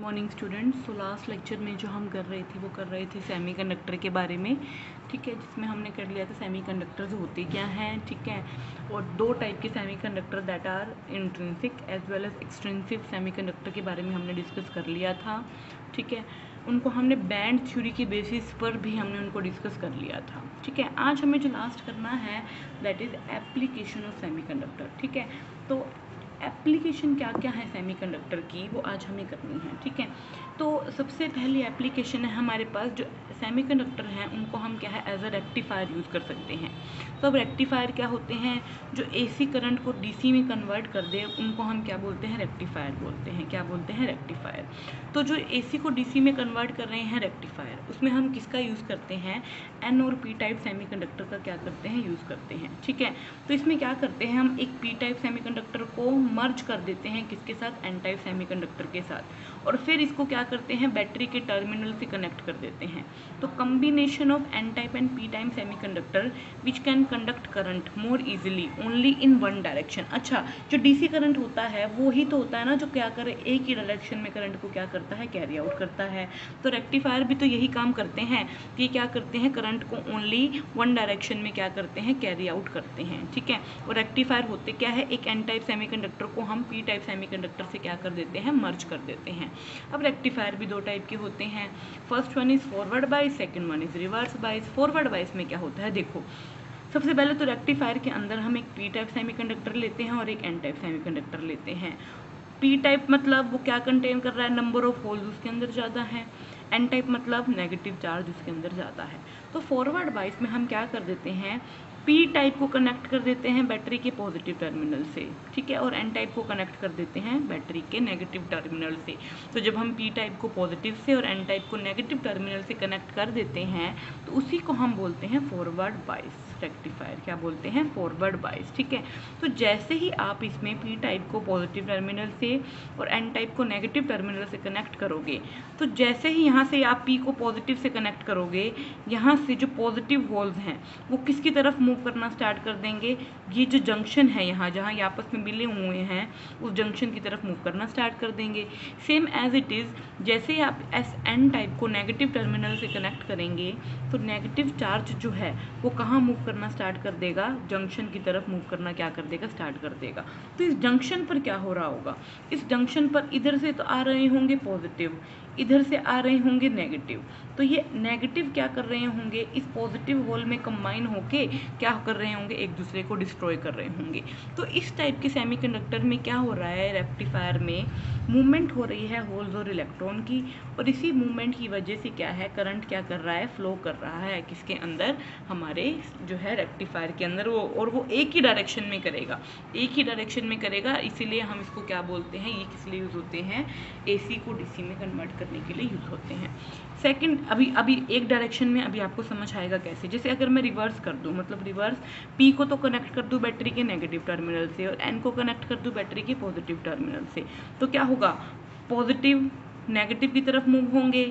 Morning students. तो last lecture में जो हम कर रहे थे वो कर रहे थे सेमीकंडक्टर के बारे में, ठीक है, जिसमें हमने कर लिया था सेमीकंडक्टर्स होते क्या हैं, ठीक है, और दो टाइप के semiconductor that are intrinsic as well as extrinsic semiconductor के बारे में हमने डिस्कस कर लिया था, ठीक है। उनको हमने बैंड थ्योरी के बेसिस पर भी हमने उनको डिस्कस कर लिया था, ठीक है। आज हमें जो लास्ट करना है that is application of semiconductor, ठीक है। तो एप्लीकेशन क्या क्या है सेमीकंडक्टर की वो आज हमें करनी है, ठीक है। तो सबसे पहली एप्लीकेशन है हमारे पास जो सेमीकंडक्टर हैं उनको हम क्या है एज अ रेक्टिफायर यूज़ कर सकते हैं। तो अब रेक्टिफायर क्या होते हैं, जो एसी करंट को डीसी में कन्वर्ट कर दे उनको हम क्या बोलते हैं, रेक्टिफायर बोलते हैं। क्या बोलते हैं, रेक्टिफायर। तो जो एसी को डीसी में कन्वर्ट कर रहे हैं रेक्टिफायर, उसमें हम किसका यूज़ करते हैं, एन और पी टाइप सेमीकंडक्टर का क्या करते हैं, यूज़ करते हैं, ठीक है। तो इसमें क्या करते हैं, हम एक पी टाइप सेमीकंडक्टर को मर्ज कर देते हैं किसके साथ, एन टाइप सेमीकंडक्टर के साथ, और फिर इसको क्या करते हैं, बैटरी के टर्मिनल से कनेक्ट कर देते हैं। तो combination of N type and P type semiconductor which can conduct current more easily only in one direction. अच्छा, जो डीसी करंट होता है वो ही तो होता है ना जो क्या करे, एक ही डायरेक्शन में करंट को क्या करता है, कैरी आउट करता है। तो रेक्टिफायर भी तो यही काम करते हैं कि क्या करते हैं, करंट को ओनली वन डायरेक्शन में क्या करते हैं, कैरी आउट करते हैं, ठीक है। और रेक्टिफायर होते क्या है, एक एन टाइप सेमीकंडक्टर को हम पी टाइप सेमीकंडक्टर से क्या कर देते हैं, मर्ज कर देते हैं। अब रेक्टिफायर भी दो टाइप के होते हैं, फर्स्ट वन इज फॉरवर्ड बाइस, second one is reverse bias. Forward बाइस में क्या होता है, देखो सबसे पहले तो रेक्टिफायर के अंदर हम एक पी टाइप सेमीकंडक्टर लेते हैं और एक एन टाइप सेमीकंडक्टर लेते हैं। पी टाइप मतलब वो क्या कंटेन कर रहा है, नंबर ऑफ होल्स उसके अंदर ज़्यादा है। एन टाइप मतलब नेगेटिव चार्ज उसके अंदर ज़्यादा है। तो फॉरवर्ड बाइस में हम क्या कर देते हैं, पी टाइप को कनेक्ट कर देते हैं बैटरी के पॉजिटिव टर्मिनल से, ठीक है, और एन टाइप को कनेक्ट कर देते हैं बैटरी के नेगेटिव टर्मिनल से। तो जब हम पी टाइप को पॉजिटिव से और एन टाइप को नेगेटिव टर्मिनल से कनेक्ट कर देते हैं तो उसी को हम बोलते हैं फॉरवर्ड बाइस रेक्टिफायर। क्या बोलते हैं, फॉरवर्ड बाइस, ठीक है। तो जैसे ही आप इसमें पी टाइप को पॉजिटिव टर्मिनल से और एन टाइप को नेगेटिव टर्मिनल से कनेक्ट करोगे, तो जैसे ही यहाँ से आप पी को पॉजिटिव से कनेक्ट करोगे, यहाँ से जो पॉजिटिव होल्स हैं वो किसकी तरफ मूव करना स्टार्ट कर देंगे, ये जो जंक्शन है यहाँ जहाँ ये आपस में मिले हुए हैं उस जंक्शन की तरफ मूव करना स्टार्ट कर देंगे। सेम एज इट इज़, जैसे ही आप एस एन टाइप को नेगेटिव टर्मिनल से कनेक्ट करेंगे तो नेगेटिव चार्ज जो है वो कहाँ मूव करना स्टार्ट कर देगा, जंक्शन की तरफ मूव करना क्या कर देगा, स्टार्ट कर देगा। तो इस जंक्शन पर क्या हो रहा होगा, इस जंक्शन पर इधर से तो आ रहे होंगे पॉजिटिव, इधर से आ रहे होंगे नेगेटिव, तो ये नेगेटिव क्या कर रहे होंगे, इस पॉजिटिव होल में कंबाइन होके क्या कर रहे होंगे, एक दूसरे को डिस्ट्रॉय कर रहे होंगे। तो इस टाइप के सेमीकंडक्टर में क्या हो रहा है, रेक्टिफायर में मूवमेंट हो रही है होल्स और इलेक्ट्रॉन की, और इसी मूवमेंट की वजह से क्या है, करंट क्या कर रहा है, फ्लो कर रहा है किसके अंदर, हमारे जो है रेक्टिफायर के अंदर, वो और वो एक ही डायरेक्शन में करेगा, एक ही डायरेक्शन में करेगा। इसीलिए हम इसको क्या बोलते हैं, ये किस लिए यूज़ होते हैं, एसी को डीसी में कन्वर्ट करने के लिए यूज़ होते हैं। सेकंड, अभी एक डायरेक्शन में अभी आपको समझ आएगा कैसे। जैसे अगर मैं रिवर्स कर दूं, मतलब रिवर्स, पी को तो कनेक्ट कर दूं बैटरी के नेगेटिव टर्मिनल से और एन को कनेक्ट कर दूं बैटरी के पॉजिटिव टर्मिनल से, तो क्या होगा, पॉजिटिव नेगेटिव की तरफ मूव होंगे,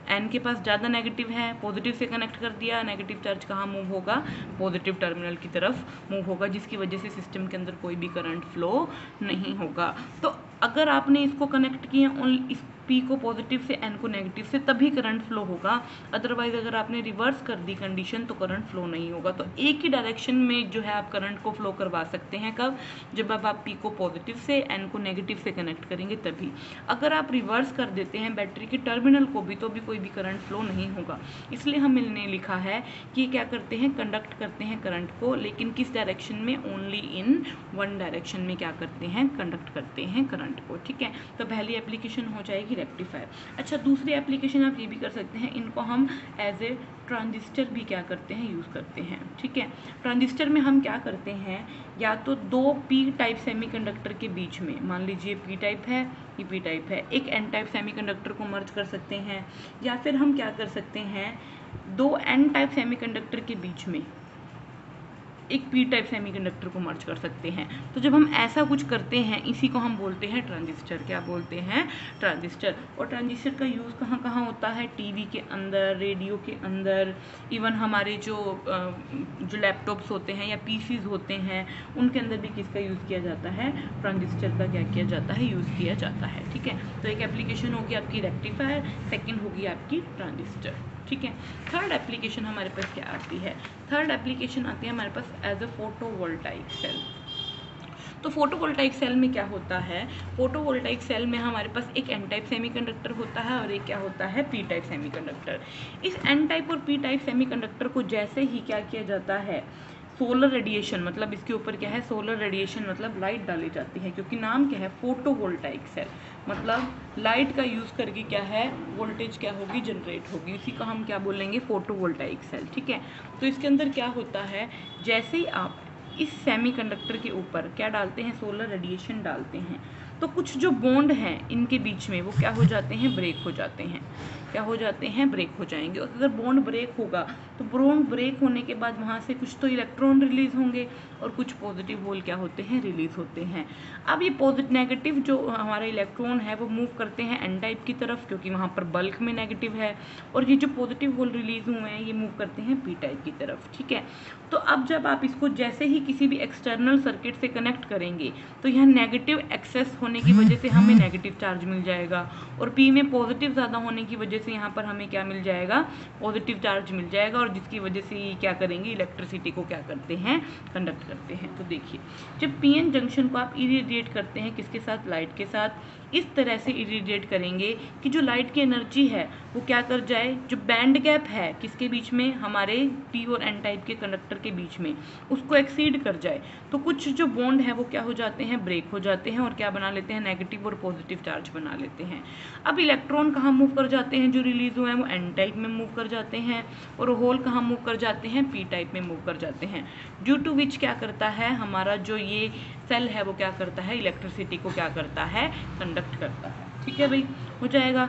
एन के पास ज़्यादा नेगेटिव है, पॉजिटिव से कनेक्ट कर दिया, नेगेटिव चार्ज कहाँ मूव होगा, पॉजिटिव टर्मिनल की तरफ मूव होगा, जिसकी वजह से सिस्टम के अंदर कोई भी करंट फ्लो नहीं होगा। तो अगर आपने इसको कनेक्ट किया ओनली इस पी को पॉजिटिव से एन को नेगेटिव से, तभी करंट फ्लो होगा। अदरवाइज अगर आपने रिवर्स कर दी कंडीशन तो करंट फ्लो नहीं होगा। तो एक ही डायरेक्शन में जो है आप करंट को फ्लो करवा सकते हैं, कब, जब आप पी को पॉजिटिव से एन को नेगेटिव से कनेक्ट करेंगे तभी। अगर आप रिवर्स कर देते हैं बैटरी के टर्मिनल को भी तो भी कोई भी करंट फ्लो नहीं होगा। इसलिए हमने लिखा है कि क्या करते हैं, कंडक्ट करते हैं करंट को, लेकिन किस डायरेक्शन में, ओनली इन वन डायरेक्शन में क्या करते हैं, कंडक्ट करते हैं करंट को, ठीक है। तो पहली एप्लीकेशन हो जाएगी रेक्टिफायर। अच्छा, दूसरी एप्लीकेशन आप ये भी कर सकते हैं, इनको हम एज ए ट्रांजिस्टर भी क्या करते हैं, यूज़ करते हैं, ठीक है। ट्रांजिस्टर में हम क्या करते हैं, या तो दो पी टाइप सेमीकंडक्टर के बीच में, मान लीजिए पी टाइप है, ये पी टाइप है, एक एन टाइप सेमीकंडक्टर को मर्ज कर सकते हैं, या फिर हम क्या कर सकते हैं, दो एन टाइप सेमीकंडक्टर के बीच में एक पी टाइप सेमीकंडक्टर को मर्ज कर सकते हैं। तो जब हम ऐसा कुछ करते हैं इसी को हम बोलते हैं ट्रांजिस्टर। क्या बोलते हैं? ट्रांजिस्टर। और ट्रांजिस्टर का यूज़ कहाँ कहाँ होता है? टीवी के अंदर, रेडियो के अंदर, इवन हमारे जो लैपटॉप्स होते हैं या पीसीज होते हैं उनके अंदर भी किसका यूज़ किया जाता है? ट्रांजिस्टर का क्या किया जाता है? यूज़ किया जाता है। ठीक है, तो एक एप्लीकेशन होगी आपकी रेक्टिफायर, सेकेंड होगी आपकी ट्रांजिस्टर। ठीक है, थर्ड एप्लीकेशन हमारे पास क्या आती है? थर्ड एप्लीकेशन आती है हमारे पास एज अ फोटोवोल्टाइक सेल। तो फोटोवोल्टाइक सेल में क्या होता है? फोटोवोल्टाइक सेल में हमारे पास एक एन टाइप सेमीकंडक्टर होता है और एक क्या होता है? P type semiconductor. इस एन टाइप और पी टाइप सेमीकंडक्टर को जैसे ही क्या किया जाता है? सोलर रेडिएशन, मतलब इसके ऊपर क्या है? सोलर रेडिएशन मतलब लाइट डाली जाती है, क्योंकि नाम क्या है? फोटोवोल्टाइक सेल, मतलब लाइट का यूज़ करके क्या है? वोल्टेज क्या होगी? जनरेट होगी। इसी को हम क्या बोलेंगे? Photovoltaic cell. ठीक है, तो इसके अंदर क्या होता है? जैसे ही आप इस सेमीकंडक्टर के ऊपर क्या डालते हैं? सोलर रेडिएशन डालते हैं, तो कुछ जो बॉन्ड हैं इनके बीच में वो क्या हो जाते हैं? ब्रेक हो जाते हैं। क्या हो जाते हैं? ब्रेक हो जाएंगे। और अगर बॉन्ड ब्रेक होगा तो बॉन्ड ब्रेक होने के बाद वहाँ से कुछ तो इलेक्ट्रॉन रिलीज होंगे और कुछ पॉजिटिव होल क्या होते हैं? रिलीज होते हैं। अब ये पॉजिटिव नेगेटिव जो हमारे इलेक्ट्रॉन है वो मूव करते हैं एन टाइप की तरफ, क्योंकि वहाँ पर बल्क में नेगेटिव है, और ये जो पॉजिटिव होल रिलीज हुए हैं ये मूव करते हैं पी टाइप की तरफ। ठीक है, तो अब जब आप इसको जैसे ही किसी भी एक्सटर्नल सर्किट से कनेक्ट करेंगे तो यह नेगेटिव एक्सेस होने की वजह से हमें नेगेटिव चार्ज मिल जाएगा, और पी में पॉजिटिव ज़्यादा होने की वजह से यहाँ पर हमें क्या मिल जाएगा? पॉजिटिव चार्ज मिल जाएगा, और जिसकी वजह से ये क्या करेंगे? इलेक्ट्रिसिटी को क्या करते हैं? कंडक्ट करते हैं। तो देखिए, जब पीएन जंक्शन को आप इरिडिएट करते हैं किसके साथ? लाइट के साथ। इस तरह से इरिडिएट करेंगे कि जो लाइट की एनर्जी है वो क्या कर जाए? जो बैंड गैप है किसके बीच में? हमारे पी और एन टाइप के कंडक्टर के बीच में, उसको एक्सीड कर जाए। तो कुछ जो बॉन्ड है वो क्या हो जाते हैं? ब्रेक हो जाते हैं, और क्या बना लेते हैं? नेगेटिव और पॉजिटिव चार्ज बना लेते हैं। अब इलेक्ट्रॉन कहाँ मूव कर जाते हैं? जो रिलीज हुए हैं वो एन टाइप में मूव कर जाते हैं, और होल कहाँ मूव कर जाते हैं? पी टाइप में मूव कर जाते हैं। ड्यू टू विच क्या करता है? हमारा जो ये सेल है वो क्या करता है? इलेक्ट्रिसिटी को क्या करता है? कंडक्ट करता है। ठीक है भाई, हो जाएगा।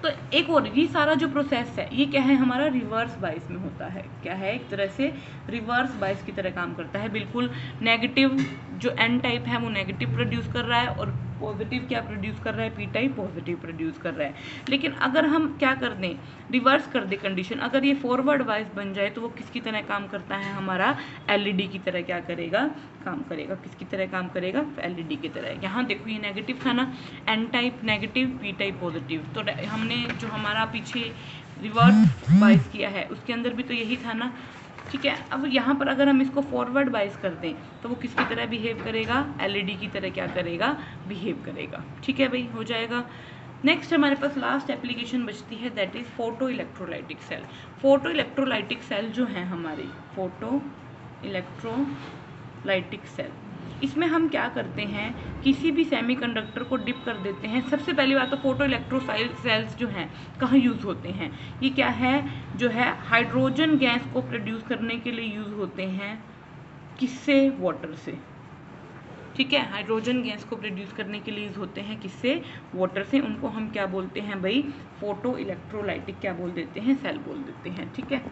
तो एक और ये सारा जो प्रोसेस है ये क्या है? हमारा रिवर्स बाइस में होता है। क्या है? एक तरह से रिवर्स बाइस की तरह काम करता है। बिल्कुल नेगेटिव जो एन टाइप है वो नेगेटिव प्रोड्यूस कर रहा है, और पॉजिटिव क्या प्रोड्यूस कर रहा है? पी टाइप पॉजिटिव प्रोड्यूस कर रहा है। लेकिन अगर हम क्या कर दें? रिवर्स कर दें कंडीशन, अगर ये फॉरवर्ड बाइस बन जाए तो वो किसकी तरह काम करता है? हमारा एलईडी की तरह क्या करेगा? काम करेगा। किसकी तरह काम करेगा? एलईडी की तरह। यहाँ देखो ये नेगेटिव था ना, N type negative, P type positive. तो हमने जो हमारा पीछे रिवर्स बाइस किया है उसके अंदर भी तो यही था ना। ठीक है, अब यहाँ पर अगर हम इसको फॉरवर्ड बाइस कर दें तो वो किसकी तरह बिहेव करेगा? एलईडी की तरह क्या करेगा? बिहेव करेगा। ठीक है भाई, हो जाएगा। नेक्स्ट हमारे पास लास्ट एप्लीकेशन बचती है, that is photo electrolytic cell. Photo electrolytic cell जो है हमारी, फोटो इलेक्ट्रोलाइटिक सेल, इसमें हम क्या करते हैं? किसी भी सेमीकंडक्टर को डिप कर देते हैं। सबसे पहली बात तो फोटो इलेक्ट्रो सेल्स जो हैं कहाँ यूज़ होते हैं? ये क्या है? जो है हाइड्रोजन गैस को प्रोड्यूस करने के लिए यूज़ होते हैं। किससे? वाटर से। ठीक है, हाइड्रोजन गैस को प्रोड्यूस करने के लिए यूज़ होते हैं। किससे? वाटर से। उनको हम क्या बोलते हैं भाई? फोटो इलेक्ट्रोलाइटिक क्या बोल देते हैं? सेल बोल देते हैं। ठीक है,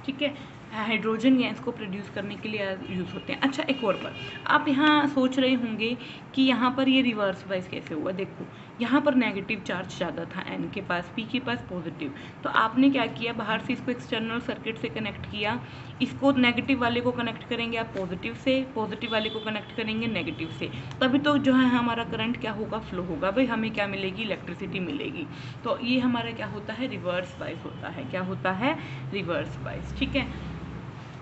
ठीक है, हाइड्रोजन गैस को प्रोड्यूस करने के लिए यूज़ होते हैं। अच्छा, एक और बात, आप यहाँ सोच रहे होंगे कि यहाँ पर ये रिवर्स बाइस कैसे हुआ? देखो, यहाँ पर नेगेटिव चार्ज ज़्यादा था एन के पास, पी के पास पॉजिटिव। तो आपने क्या किया? बाहर से इसको एक्सटर्नल सर्किट से कनेक्ट किया। इसको नेगेटिव वाले को कनेक्ट करेंगे आप पॉजिटिव से, पॉजिटिव वाले को कनेक्ट करेंगे नेगेटिव से, तभी तो जो है हमारा करंट क्या होगा? फ्लो होगा भाई, हमें क्या मिलेगी? इलेक्ट्रिसिटी मिलेगी। तो ये हमारा क्या होता है? रिवर्स बाइस होता है। क्या होता है? Reverse bias. ठीक है,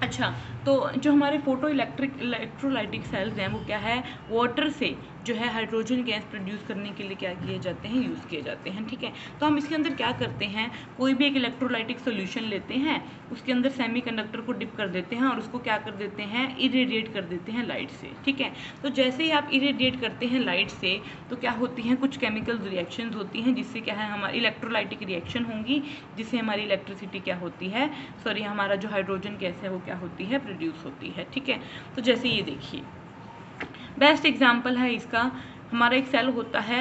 अच्छा, तो जो हमारे फोटो इलेक्ट्रोलाइटिक सेल्स हैं वो क्या है? वाटर से जो है हाइड्रोजन गैस प्रोड्यूस करने के लिए क्या किए जाते हैं? यूज़ किए जाते हैं। ठीक है, तो हम इसके अंदर क्या करते हैं? कोई भी एक इलेक्ट्रोलाइटिक सोल्यूशन लेते हैं, उसके अंदर सेमीकंडक्टर को डिप कर देते हैं और उसको क्या कर देते हैं? इरेडिएट कर देते हैं लाइट से। ठीक है, तो जैसे ही आप इरेडिएट करते हैं लाइट से तो क्या होती हैं? कुछ केमिकल रिएक्शंस होती हैं जिससे क्या है? हमारी इलेक्ट्रोलाइटिक रिएक्शन होंगी, जिससे हमारी इलेक्ट्रिसिटी क्या होती है? सॉरी, हमारा जो हाइड्रोजन गैस है वो क्या होती है? प्रोड्यूस होती है। ठीक है, तो जैसे ये देखिए, बेस्ट एग्जाम्पल है इसका, हमारा एक सेल होता है,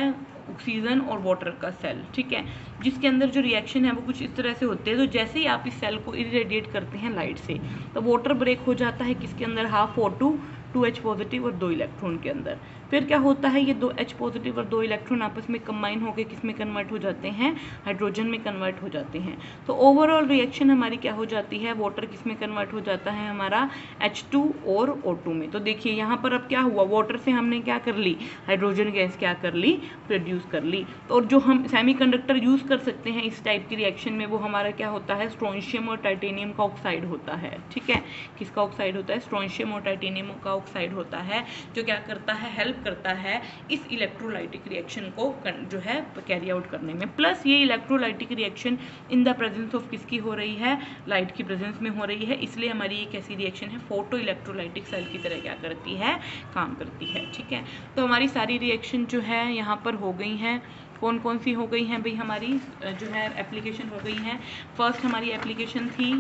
ऑक्सीजन और वाटर का सेल, ठीक है, जिसके अंदर जो रिएक्शन है वो कुछ इस तरह से होते हैं। तो जैसे ही आप इस सेल को इरेडिएट करते हैं लाइट से, तो वाटर ब्रेक हो जाता है किसके अंदर, हाफ O2, 2H पॉजिटिव और 2 इलेक्ट्रॉन के अंदर। फिर क्या होता है, ये 2H पॉजिटिव और 2 इलेक्ट्रॉन आपस में कंबाइन होकर किस में कन्वर्ट हो जाते हैं, हाइड्रोजन में कन्वर्ट हो जाते हैं। तो ओवरऑल रिएक्शन हमारी क्या हो जाती है, वाटर किस में कन्वर्ट हो जाता है हमारा, H2 और O2 में। तो देखिए यहाँ पर अब क्या हुआ, वाटर से हमने क्या कर ली, हाइड्रोजन गैस क्या कर ली, प्रोड्यूस कर ली। तो और जो हम सेमीकंडक्टर यूज़ कर सकते हैं इस टाइप की रिएक्शन में, वो हमारा क्या होता है, स्ट्रोंशियम और टाइटेनियम का ऑक्साइड होता है, ठीक है। किसका ऑक्साइड होता है, स्ट्रोंशियम और टाइटेनियम का ऑक्साइड होता है, जो क्या करता है, हेल्प करता है इस इलेक्ट्रोलाइटिक रिएक्शन को जो है कैरी आउट करने में। प्लस ये electrolytic reaction in the presence of किसकी हो रही है, लाइट की प्रेजेंस में हो रही है, इसलिए हमारी एक ऐसी रिएक्शन है फोटो इलेक्ट्रोलाइटिक सेल की तरह क्या करती है, काम करती है, ठीक है। तो हमारी सारी रिएक्शन जो है यहाँ पर हो गई हैं। कौन कौन सी हो गई हैं भाई, हमारी जो है एप्लीकेशन हो गई हैं। फर्स्ट हमारी एप्लीकेशन थी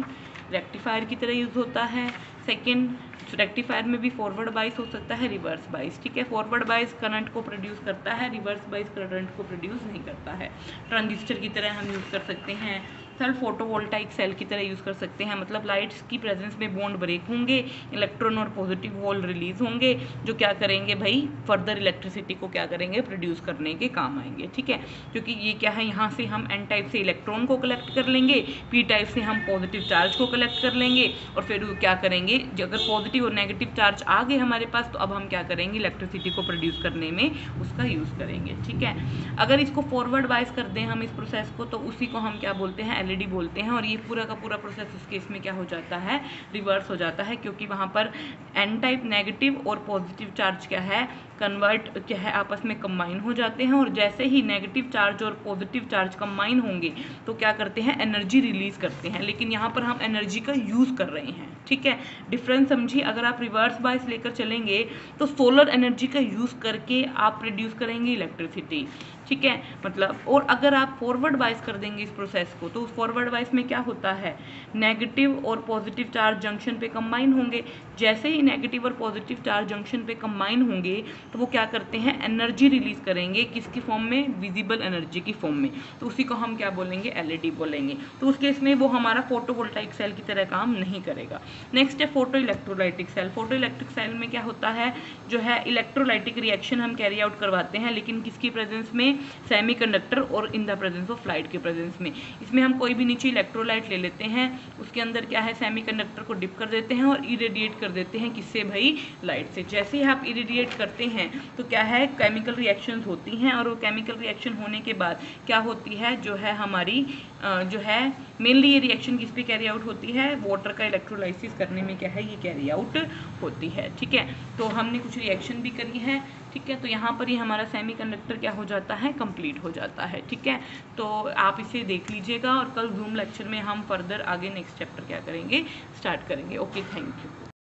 रेक्टिफायर की तरह यूज़ होता है। सेकेंड, रेक्टिफायर में भी फॉरवर्ड बाइस हो सकता है, रिवर्स बाइस, ठीक है। फॉरवर्ड बाइस करंट को प्रोड्यूस करता है, रिवर्स बाइस करंट को प्रोड्यूस नहीं करता है। ट्रांजिस्टर की तरह हम यूज़ कर सकते हैं, सेल फोटोवोल्टाइक सेल की तरह यूज़ कर सकते हैं। मतलब लाइट्स की प्रेजेंस में बॉन्ड ब्रेक होंगे, इलेक्ट्रॉन और पॉजिटिव होल रिलीज होंगे, जो क्या करेंगे भाई, फर्दर इलेक्ट्रिसिटी को क्या करेंगे, प्रोड्यूस करने के काम आएंगे, ठीक है। क्योंकि ये क्या है, यहाँ से हम एन टाइप से इलेक्ट्रॉन को कलेक्ट कर लेंगे, पी टाइप से हम पॉजिटिव चार्ज को कलेक्ट कर लेंगे, और फिर क्या करेंगे, अगर पॉजिटिव और नेगेटिव चार्ज आ गए हमारे पास, तो अब हम क्या करेंगे, इलेक्ट्रिसिटी को प्रोड्यूस करने में उसका यूज़ करेंगे, ठीक है। अगर इसको फॉरवर्ड बाइस कर दें हम इस प्रोसेस को, तो उसी को हम क्या बोलते हैं, एलईडी बोलते हैं। और ये पूरा का पूरा प्रोसेस उस केस में क्या हो जाता है, रिवर्स हो जाता है, क्योंकि वहाँ पर एन टाइप नेगेटिव और पॉजिटिव चार्ज क्या है, कन्वर्ट क्या है, आपस में कंबाइन हो जाते हैं। और जैसे ही नेगेटिव चार्ज और पॉजिटिव चार्ज कंबाइन होंगे तो क्या करते हैं, एनर्जी रिलीज करते हैं। लेकिन यहाँ पर हम एनर्जी का यूज़ कर रहे हैं, ठीक है। डिफरेंस समझिए, अगर आप रिवर्स बाइस लेकर चलेंगे तो सोलर एनर्जी का यूज़ करके आप प्रोड्यूस करेंगे इलेक्ट्रिसिटी, ठीक है। मतलब, और अगर आप फॉरवर्ड बाइस कर देंगे इस प्रोसेस को, तो उस फॉरवर्ड बाइस में क्या होता है, नेगेटिव और पॉजिटिव चार्ज जंक्शन पे कंबाइन होंगे। जैसे ही नेगेटिव और पॉजिटिव चार्ज जंक्शन पे कंबाइन होंगे तो वो क्या करते हैं, एनर्जी रिलीज करेंगे, किसकी फॉर्म में, विजिबल एनर्जी की फॉर्म में। तो उसी को हम क्या बोलेंगे, एलईडी बोलेंगे। तो उस केस में वो हमारा फोटोवोल्टाइक सेल की तरह काम नहीं करेगा। नेक्स्ट है photo electrolytic cell. Photo electric cell में क्या होता है, जो है इलेक्ट्रोलाइटिक रिएक्शन हम कैरी आउट करवाते हैं, लेकिन किसकी प्रेजेंस में, सेमीकंडक्टर और in the presence of light के प्रेजेंस में। इसमें हम कोई भी नीचे इलेक्ट्रोलाइट ले लेते हैं, उसके अंदर क्या है, सेमीकंडक्टर को डिप कर देते हैं और इरेडिएट कर देते हैं, किससे भाई, लाइट से। जैसे ही आप इरेडिएट करते हैं तो क्या है, केमिकल रिएक्शंस होती हैं, और वो केमिकल रिएक्शन होने के बाद क्या होती है, जो है हमारी जो है मेनली ये रिएक्शन किस पे कैरी आउट होती है, वाटर का इलेक्ट्रोलाइसिस करने में क्या है, ये कैरी आउट होती है, ठीक है। तो हमने कुछ रिएक्शन भी करी है, ठीक है। तो यहाँ पर ही हमारा सेमीकंडक्टर क्या हो जाता है, कंप्लीट हो जाता है, ठीक है। तो आप इसे देख लीजिएगा, और कल जूम लेक्चर में हम फर्दर आगे नेक्स्ट चैप्टर क्या करेंगे, स्टार्ट करेंगे। Okay, thank you.